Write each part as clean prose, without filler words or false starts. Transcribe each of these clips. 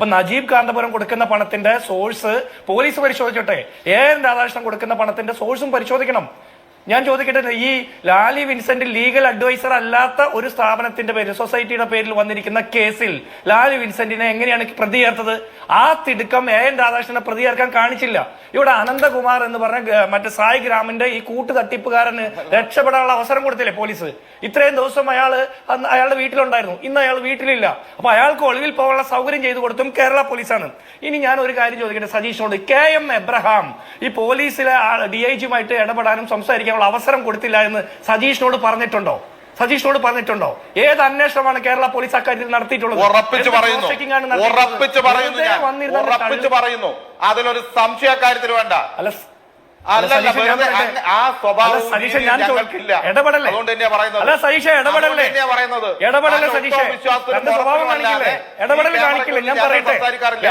ഇപ്പൊ നജീബ് കാന്തപുരം കൊടുക്കുന്ന പണത്തിന്റെ സോഴ്സ് പോലീസ് പരിശോധിച്ചോട്ടെ. എൻ രാധാകൃഷ്ണൻ കൊടുക്കുന്ന പണത്തിന്റെ സോഴ്സും പരിശോധിക്കണം. ഞാൻ ചോദിക്കട്ടെ, ഈ ലാലി വിൻസെന്റ് ലീഗൽ അഡ്വൈസർ അല്ലാത്ത ഒരു സ്ഥാപനത്തിന്റെ പേരിൽ, സൊസൈറ്റിയുടെ പേരിൽ വന്നിരിക്കുന്ന കേസിൽ ലാലി വിൻസെന്റിനെ എങ്ങനെയാണ് പ്രതി ചേർത്തത്? ആ തിടുക്കം എൻ രാധാകൃഷ്ണനെ പ്രതി ചേർക്കാൻ കാണിച്ചില്ല. ഇവിടെ അനന്തകുമാർ എന്ന് പറഞ്ഞ മറ്റേ സായി ഗ്രാമിന്റെ ഈ കൂട്ടു തട്ടിപ്പുകാരന് രക്ഷപ്പെടാനുള്ള അവസരം കൊടുത്തില്ലേ പോലീസ്? ഇത്രയും ദിവസം അയാളുടെ വീട്ടിലുണ്ടായിരുന്നു, ഇന്ന് അയാൾ വീട്ടിലില്ല. അപ്പൊ അയാൾക്ക് ഒളിവിൽ പോകാനുള്ള സൗകര്യം ചെയ്തു കൊടുത്തും കേരള പോലീസാണ്. ഇനി ഞാൻ ഒരു കാര്യം ചോദിക്കട്ടെ സതീഷിനോട്, KM എബ്രഹാം ഈ പോലീസിലെ DIGയുമായിട്ട് ഇടപെടാനും സംസാരിക്കാനുള്ള അവസരം കൊടുത്തില്ല എന്ന് സതീഷിനോട് പറഞ്ഞിട്ടുണ്ടോ? ഏത് അന്വേഷണമാണ് കേരള പോലീസ് അക്കാര്യത്തിൽ നടത്തിയിട്ടുള്ളത്? ഉറപ്പിച്ചു പറയുന്നു അതിലൊരു സംശയക്കാര്യത്തിൽ വേണ്ട. ഇടപെടല്ലേ സതീഷ, ഇടപെടല്ലേ സ്വഭാവം കാണിക്കില്ലേ? ഇടപെടൽ കാണിക്കില്ലേ? ഞാൻ പറയട്ടെ,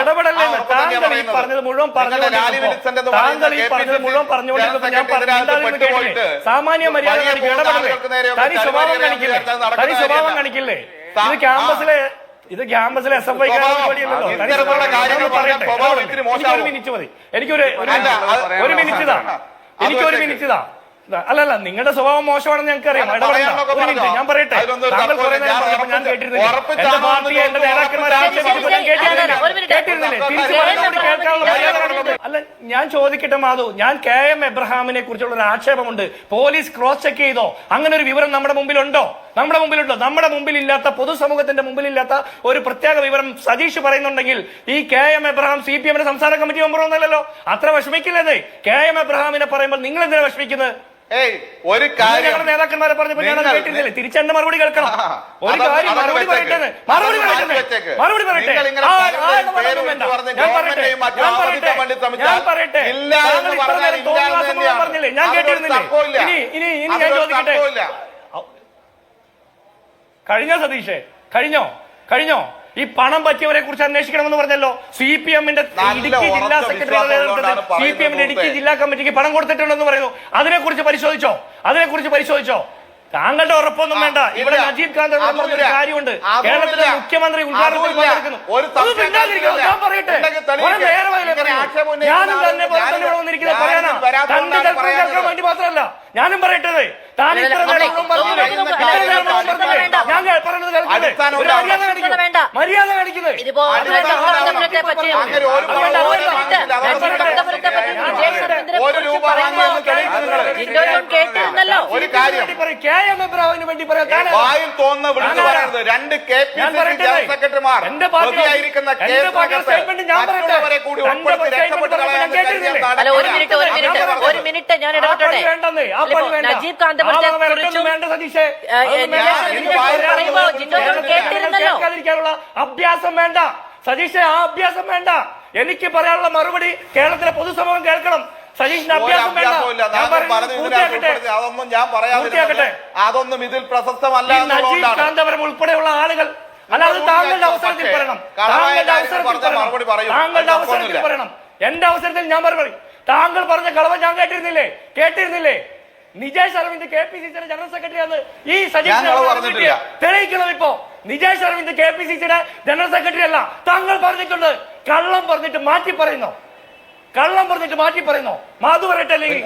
ഇടപെടല്ലേ താങ്കൾ ഈ പറഞ്ഞത് മുഴുവൻ പറഞ്ഞുകൊണ്ടിരുന്നപ്പോ ഞാൻ പറഞ്ഞില്ല. സാമാന്യ മര്യാദ കാണിക്കില്ല, ഇടപെടല്ലേ? തനി സ്വഭാവം കാണിക്കില്ലേ? ഇത് ക്യാമ്പസിലെ SFI പരിപാടിയല്ലോ. എനിക്കൊരു മിനിറ്റ് മതി, എനിക്കൊരു മിനിറ്റ് ഇതാ. അല്ലല്ല, നിങ്ങളുടെ സ്വഭാവം മോശമാണെന്ന് ഞങ്ങൾക്ക് അറിയാം. ഞാൻ പറയട്ടെ, താങ്കൾ കുറെ നേരം പറഞ്ഞപ്പോൾ ഞാൻ കേട്ടിരുന്നില്ല. എന്റെ പാർട്ടി, എന്റെ നേതാക്കന്മാരെ അല്ല, ഞാൻ ചോദിക്കട്ടെ മാധു, ഞാൻ KM എബ്രഹാമിനെ കുറിച്ചുള്ള ഒരു ആക്ഷേപമുണ്ട്. പോലീസ് ക്രോസ് ചെക്ക് ചെയ്തോ? അങ്ങനെ ഒരു വിവരം നമ്മുടെ മുമ്പിലുണ്ടോ? നമ്മുടെ മുമ്പിലില്ലാത്ത, പൊതുസമൂഹത്തിന്റെ മുമ്പിലില്ലാത്ത ഒരു പ്രത്യേക വിവരം സതീഷ് പറയുന്നുണ്ടെങ്കിൽ ഈ KM എബ്രഹാം CPMന്റെ സംസ്ഥാന കമ്മിറ്റി മെമ്പറൊന്നല്ലോ. അത്ര വിഷമിക്കില്ലേ? KM എബ്രഹാമിനെ പറയുമ്പോൾ നിങ്ങൾ എന്തിനാ വിഷമിക്കുന്നത്? ഒരു കാര്യം ഞങ്ങളുടെ നേതാക്കന്മാരെ പറഞ്ഞപ്പോൾ ഞാൻ കേട്ടിരുന്നില്ലേ? തിരിച്ചെന്റെ മറുപടി കേൾക്കണം. ഒരു കാര്യം മറുപടി പറയട്ടെ. പറഞ്ഞില്ലേ? ഞാൻ കേട്ടിരുന്നില്ലേ? ഇനി ഞാൻ ചോദിക്കട്ടെ, കഴിഞ്ഞോ സതീഷേ? കഴിഞ്ഞോ? ഈ പണം പറ്റിയവരെ കുറിച്ച് അന്വേഷിക്കണമെന്ന് പറഞ്ഞല്ലോ. CPMന്റെ ഇടുക്കി ജില്ലാ സെക്രട്ടറി CPMന്റെ ഇടുക്കി ജില്ലാ കമ്മിറ്റിക്ക് പണം കൊടുത്തിട്ടുണ്ടെന്ന് പറയുന്നു. അതിനെക്കുറിച്ച് പരിശോധിച്ചോ? താങ്കളുടെ ഉറപ്പൊന്നും വേണ്ട. ഇവിടെ നജീബ് കാന്തർ പറഞ്ഞൊരു കാര്യമുണ്ട്. കേരളത്തിലെ മുഖ്യമന്ത്രി ഉദ്ഘാടനത്തിൽ പങ്കെടുക്കുന്നു. ഞാൻ പറയട്ടെ, ഞാനും തന്നെ വന്നിരിക്കുന്നത് പറയാനാ, തന്റെ കേൾക്കാൻ വേണ്ടി മാത്രമല്ല. ഞാനും പറയട്ടെ, താൻ ഇത്ര നേരം പറഞ്ഞില്ലേ? ഞാൻ പറയുന്നത് മര്യാദ കാണിക്കുന്നത്. ഒരു കാര്യം KM എബ്രഹാമിന് വേണ്ടി പറയാൻ വായിൽ തോന്നുന്ന വിളിച്ചു പറയരുത്. രണ്ട് KPCC ജനറൽ സെക്രട്ടറിമാർ പ്രതിയായിരിക്കുന്ന കേസുകാരെ കൂടി ഉൾപ്പെടുത്തി രക്ഷപ്പെട്ടു ഒരു മിനിറ്റ് ഞാൻ ഇടപെട്ടോട്ടെ. നജീബ് കാന്തപുരത്തെ അഭ്യാസം വേണ്ട സതീഷെ, ആ അഭ്യാസം വേണ്ട. എനിക്ക് പറയാനുള്ള മറുപടി കേരളത്തിലെ പൊതുസമൂഹം കേൾക്കണം. സതീഷിന്റെ അഭ്യാസം വേണ്ട. അതൊന്നും ഇതിൽ പ്രസക്തമല്ല. നജീബ് കാന്തപുരം ഉൾപ്പെടെയുള്ള ആളുകൾ, അല്ലാതെ താങ്കളുടെ അവസരത്തിൽ പറയണം. എന്റെ അവസരത്തിൽ ഞാൻ മറുപടി. താങ്കൾ പറഞ്ഞ കളവ് ഞാൻ കേട്ടിരുന്നില്ലേ? നിജേഷ് അരവിന്ദ് KPCCയുടെ ജനറൽ സെക്രട്ടറിയാണ് ഈ സജീഷ് തെളിയിക്കണം. ഇപ്പോ നിജേഷ് അരവിന്ദ് KPCCയുടെ ജനറൽ സെക്രട്ടറി അല്ല. താങ്കൾ പറഞ്ഞിട്ടുണ്ട്. കള്ളം പറഞ്ഞിട്ട് മാറ്റി പറയുന്നു. മാധു പറയട്ടെ, അല്ലെങ്കിൽ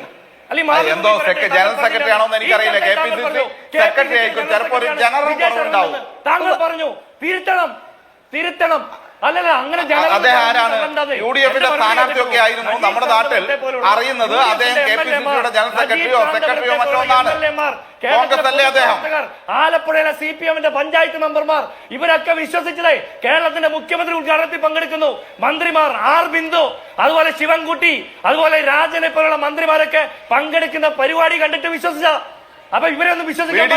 എന്തോ ജനറൽ സെക്രട്ടറി ആണോ എന്ന് എനിക്കറിയില്ല. KPCC സെക്രട്ടറി ആയിരിക്കും, ചിലപ്പോൾ ഒരു ജനറൽ ഉണ്ടാവും. താങ്കൾ പറഞ്ഞു തിരുത്തണം. അല്ലല്ല, അങ്ങനെ അദ്ദേഹം ആരാണ്? UDFന്റെ സ്ഥാനാർത്ഥിയൊക്കെ ആയിരുന്നു നമ്മുടെ നാട്ടിൽ അറിയുന്നത്. അദ്ദേഹം KPCCയുടെ ജനറൽ സെക്രട്ടറിയോ മറ്റോ ഒന്നാണ്. കോൺഗ്രസ് അല്ലേ അദ്ദേഹം? ആലപ്പുഴയിലെ CPMന്റെ പഞ്ചായത്ത് മെമ്പർമാർ ഇവരൊക്കെ വിശ്വസിച്ചതേ കേരളത്തിന്റെ മുഖ്യമന്ത്രി ഉദ്ഘാടനത്തിൽ പങ്കെടുക്കുന്നു. മന്ത്രിമാർ ബിന്ദു, അതുപോലെ ശിവൻകുട്ടി, അതുപോലെ രാജനെ പോലുള്ള മന്ത്രിമാരൊക്കെ പങ്കെടുക്കുന്ന പരിപാടി കണ്ടിട്ട് വിശ്വസിച്ച. അപ്പൊ ഇവരൊന്നും വിശ്വസിക്കാൻ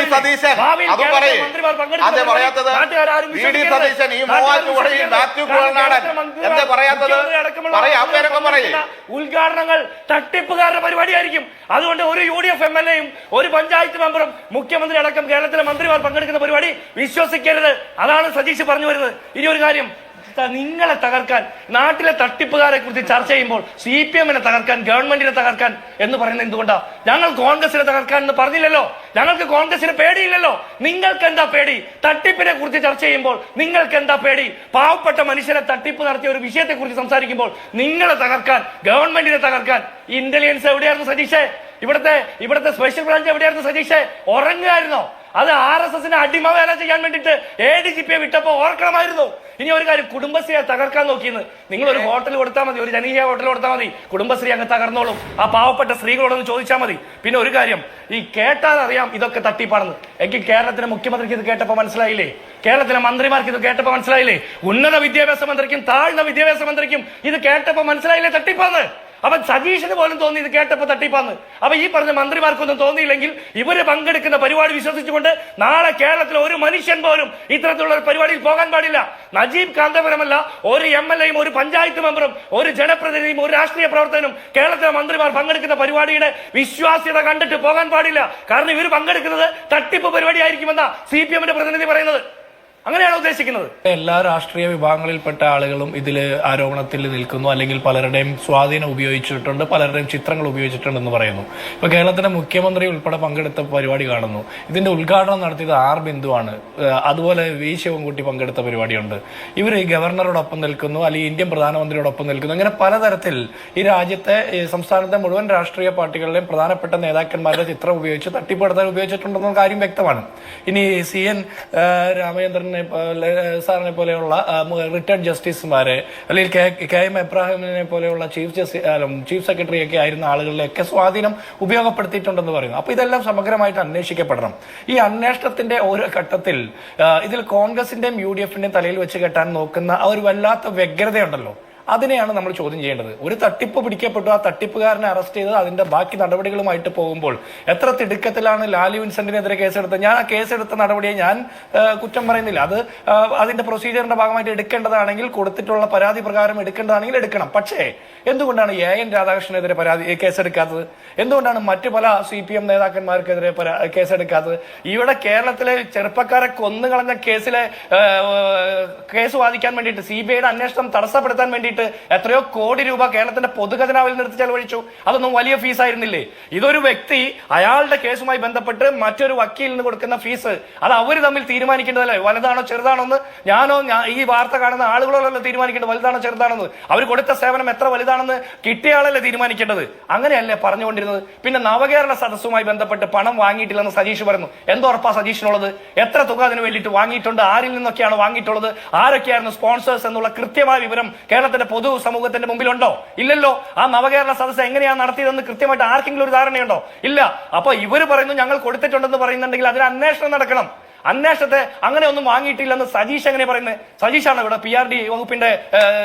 ഉദ്ഘാടനങ്ങൾ തട്ടിപ്പുകാരുടെ പരിപാടിയായിരിക്കും. അതുകൊണ്ട് ഒരു UDF MLAയും ഒരു പഞ്ചായത്ത് മെമ്പറും മുഖ്യമന്ത്രി അടക്കം കേരളത്തിലെ മന്ത്രിമാർ പങ്കെടുക്കുന്ന പരിപാടി വിശ്വസിക്കരുത്. അതാണ് സതീഷ് പറഞ്ഞു വരുന്നത്. ഇനി ഒരു കാര്യം, നിങ്ങളെ തകർക്കാൻ, നാട്ടിലെ തട്ടിപ്പുകാരെ കുറിച്ച് ചർച്ച ചെയ്യുമ്പോൾ CPM-നെ തകർക്കാൻ, ഗവൺമെന്റിനെ തകർക്കാൻ എന്ന് പറയുന്നത് എന്തുകൊണ്ടാ? ഞങ്ങൾ കോൺഗ്രസിനെ തകർക്കാൻ എന്ന് പറഞ്ഞില്ലല്ലോ. ഞങ്ങൾക്ക് കോൺഗ്രസിന് പേടിയില്ലല്ലോ. നിങ്ങൾക്ക് എന്താ പേടി? തട്ടിപ്പിനെ കുറിച്ച് ചർച്ച ചെയ്യുമ്പോൾ നിങ്ങൾക്ക് എന്താ പേടി? പാവപ്പെട്ട മനുഷ്യരെ തട്ടിപ്പ് നടത്തിയ ഒരു വിഷയത്തെ കുറിച്ച് സംസാരിക്കുമ്പോൾ നിങ്ങളെ തകർക്കാൻ, ഗവൺമെന്റിനെ തകർക്കാൻ ഇന്റലിജൻസ് എവിടെയായിരുന്നു സതീഷേ? ഇവിടുത്തെ സ്പെഷ്യൽ ബ്രാഞ്ച് എവിടെയായിരുന്നു സതീഷേ? ഉറങ്ങുകയായിരുന്നോ? അത് RSSനെ അടിമവേല ചെയ്യാൻ വേണ്ടിയിട്ട് ADGP-യെ വിട്ടപ്പോ ഓർക്കണമായിരുന്നു. ഇനി ഒരു കാര്യം, കുടുംബശ്രീയെ തകർക്കാൻ നോക്കിയെന്ന് നിങ്ങൾ ഒരു ഹോട്ടൽ കൊടുത്താൽ മതി, ഒരു ജനകീയ ഹോട്ടൽ കൊടുത്താൽ മതി, കുടുംബശ്രീ അങ്ങ് തകർന്നോളും. ആ പാവപ്പെട്ട സ്ത്രീകളോടൊന്ന് ചോദിച്ചാൽ മതി. പിന്നെ ഒരു കാര്യം, ഈ കേട്ടാൽ അറിയാം ഇതൊക്കെ തട്ടിപ്പാണെന്ന്. എനിക്ക് കേരളത്തിലെ മുഖ്യമന്ത്രിക്ക് ഇത് കേട്ടപ്പോ മനസ്സിലായില്ലേ? കേരളത്തിലെ മന്ത്രിമാർക്ക് ഇത് കേട്ടപ്പോ മനസ്സിലായില്ലേ? ഉന്നത വിദ്യാഭ്യാസ മന്ത്രിക്കും താഴ്ന്ന വിദ്യാഭ്യാസ മന്ത്രിക്കും ഇത് കേട്ടപ്പോ മനസ്സിലായില്ലേ തട്ടിപ്പാന്ന്? അപ്പൊ സതീഷിന് പോലും തോന്നി ഇത് കേട്ടപ്പോ തട്ടിപ്പാന്ന്. അപ്പൊ ഈ പറഞ്ഞ മന്ത്രിമാർക്കൊന്നും തോന്നിയില്ലെങ്കിൽ ഇവര് പങ്കെടുക്കുന്ന പരിപാടി വിശ്വസിച്ചുകൊണ്ട് നാളെ കേരളത്തിലെ ഒരു മനുഷ്യൻ പോലും ഇത്തരത്തിലുള്ള ഒരു പരിപാടിയിൽ പോകാൻ പാടില്ല. നജീബ് കാന്തപുരമല്ല, ഒരു MLA-യും ഒരു പഞ്ചായത്ത് മെമ്പറും ഒരു ജനപ്രതിനിധിയും ഒരു രാഷ്ട്രീയ പ്രവർത്തകനും കേരളത്തിലെ മന്ത്രിമാർ പങ്കെടുക്കുന്ന പരിപാടിയുടെ വിശ്വാസ്യത കണ്ടിട്ട് പോകാൻ പാടില്ല. കാരണം ഇവർ പങ്കെടുക്കുന്നത് തട്ടിപ്പ് പരിപാടി ആയിരിക്കുമെന്നാ CPM-ന്റെ പ്രതിനിധി പറയുന്നത്. അങ്ങനെയാണ് ഉദ്ദേശിക്കുന്നത്. എല്ലാ രാഷ്ട്രീയ വിഭാഗങ്ങളിൽപ്പെട്ട ആളുകളും ഇതിൽ ആരോപണത്തിൽ നിൽക്കുന്നു, അല്ലെങ്കിൽ പലരുടെയും സ്വാധീനം ഉപയോഗിച്ചിട്ടുണ്ട്, പലരുടെയും ചിത്രങ്ങൾ ഉപയോഗിച്ചിട്ടുണ്ടെന്ന് പറയുന്നു. ഇപ്പൊ കേരളത്തിന്റെ മുഖ്യമന്ത്രി ഉൾപ്പെടെ പങ്കെടുത്ത പരിപാടി കാണുന്നു. ഇതിന്റെ ഉദ്ഘാടനം നടത്തിയത് ബിന്ദുവാണ്. അതുപോലെ ശിവൻകുട്ടി പങ്കെടുത്ത പരിപാടിയുണ്ട്. ഇവർ ഈ ഗവർണറോടൊപ്പം നിൽക്കുന്നു, അല്ലെങ്കിൽ ഇന്ത്യൻ പ്രധാനമന്ത്രിയോടൊപ്പം നിൽക്കുന്നു. അങ്ങനെ പലതരത്തിൽ ഈ രാജ്യത്തെ സംസ്ഥാനത്തെ മുഴുവൻ രാഷ്ട്രീയ പാർട്ടികളുടെയും പ്രധാനപ്പെട്ട നേതാക്കന്മാരുടെ ചിത്രം ഉപയോഗിച്ച് തട്ടിപ്പ് നടത്താൻ ഉപയോഗിച്ചിട്ടുണ്ടെന്ന കാര്യം വ്യക്തമാണ്. ഇനി CN രാമചന്ദ്രൻ സാറിനെ പോലെയുള്ള റിട്ടയർഡ് ജസ്റ്റിസുമാരെ, അല്ലെങ്കിൽ KM എബ്രാഹിമിനെ പോലെയുള്ള ചീഫ് സെക്രട്ടറി ഒക്കെ ആയിരുന്ന ആളുകളിലൊക്കെ സ്വാധീനം ഉപയോഗപ്പെടുത്തിയിട്ടുണ്ടെന്ന് പറയുന്നു. അപ്പൊ ഇതെല്ലാം സമഗ്രമായിട്ട് അന്വേഷിക്കപ്പെടണം. ഈ അന്വേഷണത്തിന്റെ ഓരോ ഘട്ടത്തിൽ ഇതിൽ കോൺഗ്രസിന്റെയും UDF-ന്റെയും തലയിൽ വെച്ച് കെട്ടാൻ നോക്കുന്ന ആ ഒരു വല്ലാത്ത വ്യഗ്രതയുണ്ടല്ലോ, അതിനെയാണ് നമ്മൾ ചോദ്യം ചെയ്യേണ്ടത്. ഒരു തട്ടിപ്പ് പിടിക്കപ്പെട്ടു, ആ തട്ടിപ്പുകാരനെ അറസ്റ്റ് ചെയ്ത് അതിന്റെ ബാക്കി നടപടികളുമായിട്ട് പോകുമ്പോൾ എത്ര തിടുക്കത്തിലാണ് ലാലി വിൻസെന്റിനെതിരെ കേസെടുത്തത്. ഞാൻ ആ കേസെടുത്ത നടപടിയെ ഞാൻ കുറ്റം പറയുന്നില്ല. അത് അതിന്റെ പ്രൊസീജിയറിന്റെ ഭാഗമായിട്ട് എടുക്കേണ്ടതാണെങ്കിൽ, കൊടുത്തിട്ടുള്ള പരാതി പ്രകാരം എടുക്കേണ്ടതാണെങ്കിൽ എടുക്കണം. പക്ഷേ എന്തുകൊണ്ടാണ് AN രാധാകൃഷ്ണനെതിരെ കേസെടുക്കാത്തത്? എന്തുകൊണ്ടാണ് മറ്റു പല CPM നേതാക്കന്മാർക്കെതിരെ കേസെടുക്കാത്തത്? ഇവിടെ കേരളത്തിലെ ചെറുപ്പക്കാരെ കൊന്നുകളഞ്ഞ കേസ് വാദിക്കാൻ വേണ്ടിയിട്ട്, CBI-യുടെ അന്വേഷണം തടസ്സപ്പെടുത്താൻ വേണ്ടിയിട്ട് എത്രയോ കോടി രൂപ കേരളത്തിന്റെ പൊതുഖജനാവിൽ നിന്ന് ചെലവഴിച്ചു. അതൊന്നും വലിയ ഫീസായിരുന്നില്ലേ? ഇതൊരു വ്യക്തി അയാളുടെ കേസുമായി ബന്ധപ്പെട്ട് മറ്റൊരു വക്കീലിന് കൊടുക്കുന്ന ഫീസ് അത് അവര് തമ്മിൽ തീരുമാനിക്കേണ്ടതല്ലേ? വലുതാണോ ചെറുതാണോ എന്ന് ഈ വാർത്ത കാണുന്ന ആളുകളോടല്ല തീരുമാനിക്കേണ്ടത്. വലുതാണോ ചെറുതാണെന്ന് അവർ കൊടുത്ത സേവനം എത്ര വലുതാണെന്ന് കിട്ടിയ ആളല്ലേ തീരുമാനിക്കേണ്ടത്. അങ്ങനെയല്ലേ പറഞ്ഞുകൊണ്ടിരുന്നത്? പിന്നെ നവകേരള സദസ്സുമായി ബന്ധപ്പെട്ട് പണം വാങ്ങിയിട്ടില്ലെന്ന് സതീഷ് പറയുന്നു. എന്തുറപ്പാ സതീഷിനുള്ളത്? എത്ര തുക അതിന് വേണ്ടിയിട്ട് വാങ്ങിയിട്ടുണ്ട്? ആരിൽ നിന്നൊക്കെയാണ് വാങ്ങിയിട്ടുള്ളത്? ആരൊക്കെയായിരുന്നു സ്പോൺസേഴ്സ് എന്നുള്ള കൃത്യമായ വിവരം കേരളത്തിന്റെ പൊതു സമൂഹത്തിന്റെ മുമ്പിലുണ്ടോ? ഇല്ലല്ലോ. ആ നവകേരള സദസ്സ് എങ്ങനെയാണ് നടത്തിയതെന്ന് കൃത്യമായിട്ട് ആർക്കെങ്കിലും ഒരു ധാരണയുണ്ടോ? ഇല്ല. അപ്പൊ ഇവര് പറയുന്നു ഞങ്ങൾ കൊടുത്തിട്ടുണ്ടെന്ന് പറയുന്നുണ്ടെങ്കിൽ അതിന് അന്വേഷണം നടക്കണം. അന്വേഷണത്തെ അങ്ങനെ ഒന്നും വാങ്ങിയിട്ടില്ലെന്ന് സതീഷ് എങ്ങനെ പറയുന്നത്? സതീഷാണ് ഇവിടെ PRD വകുപ്പിന്റെ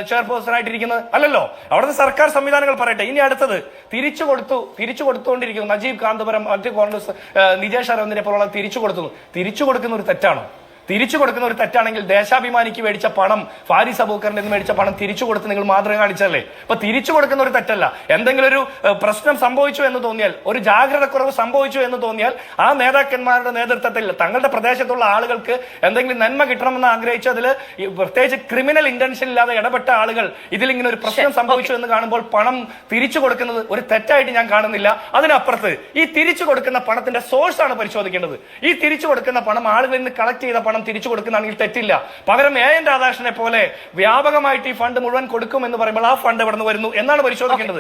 ചെയർപേഴ്സൺ ആയിട്ടിരിക്കുന്നത്? അല്ലല്ലോ. അവിടുത്തെ സർക്കാർ സംവിധാനങ്ങൾ പറയട്ടെ. ഇനി അടുത്തത് തിരിച്ചു കൊടുത്തുകൊണ്ടിരിക്കുന്നു നജീബ് കാന്തപുരം, മറ്റ് കോൺഗ്രസ് നിജേഷ് അരവിന്ദിനെ പോലുള്ള തിരിച്ചു കൊടുക്കുന്ന ഒരു തെറ്റാണോ? തിരിച്ചു കൊടുക്കുന്ന ഒരു തെറ്റാണെങ്കിൽ ദേശാഭിമാനിക്ക് മേടിച്ച പണം, ഫാരിസ് അബൂക്കറിൽ നിന്ന് മേടിച്ച പണം തിരിച്ചു കൊടുത്ത് നിങ്ങൾ മാതൃക കാണിച്ചല്ലേ? അപ്പൊ തിരിച്ചു കൊടുക്കുന്ന ഒരു തെറ്റല്ല. എന്തെങ്കിലും ഒരു പ്രശ്നം സംഭവിച്ചു എന്ന് തോന്നിയാൽ, ഒരു ജാഗ്രത കുറവ് സംഭവിച്ചു എന്ന് തോന്നിയാൽ ആ നേതാക്കന്മാരുടെ നേതൃത്വത്തിൽ തങ്ങളുടെ പ്രദേശത്തുള്ള ആളുകൾക്ക് എന്തെങ്കിലും നന്മ കിട്ടണമെന്ന് ആഗ്രഹിച്ചു, അതിൽ പ്രത്യേകിച്ച് ക്രിമിനൽ ഇന്റൻഷൻ ഇല്ലാതെ ഇടപെട്ട ആളുകൾ ഇതിലിങ്ങനെ ഒരു പ്രശ്നം സംഭവിച്ചു എന്ന് കാണുമ്പോൾ പണം തിരിച്ചു കൊടുക്കുന്നത് ഒരു തെറ്റായിട്ട് ഞാൻ കാണുന്നില്ല. അതിനപ്പുറത്ത് ഈ തിരിച്ചു കൊടുക്കുന്ന പണത്തിന്റെ സോഴ്സ് ആണ് പരിശോധിക്കേണ്ടത്. ഈ തിരിച്ചു കൊടുക്കുന്ന പണം ആളുകളിൽ നിന്ന് കളക്ട് ചെയ്ത പണം തിരിച്ചു കൊടുക്കുന്നതാണെങ്കിൽ തെറ്റില്ല. പകരം AN രാധാകൃഷ്ണനെ പോലെ വ്യാപകമായിട്ട് ഈ ഫണ്ട് മുഴുവൻ കൊടുക്കും എന്ന് പറയുമ്പോൾ ആ ഫണ്ട് എവിടെ നിന്ന് വരുന്നു എന്നാണ് പരിശോധിക്കേണ്ടത്.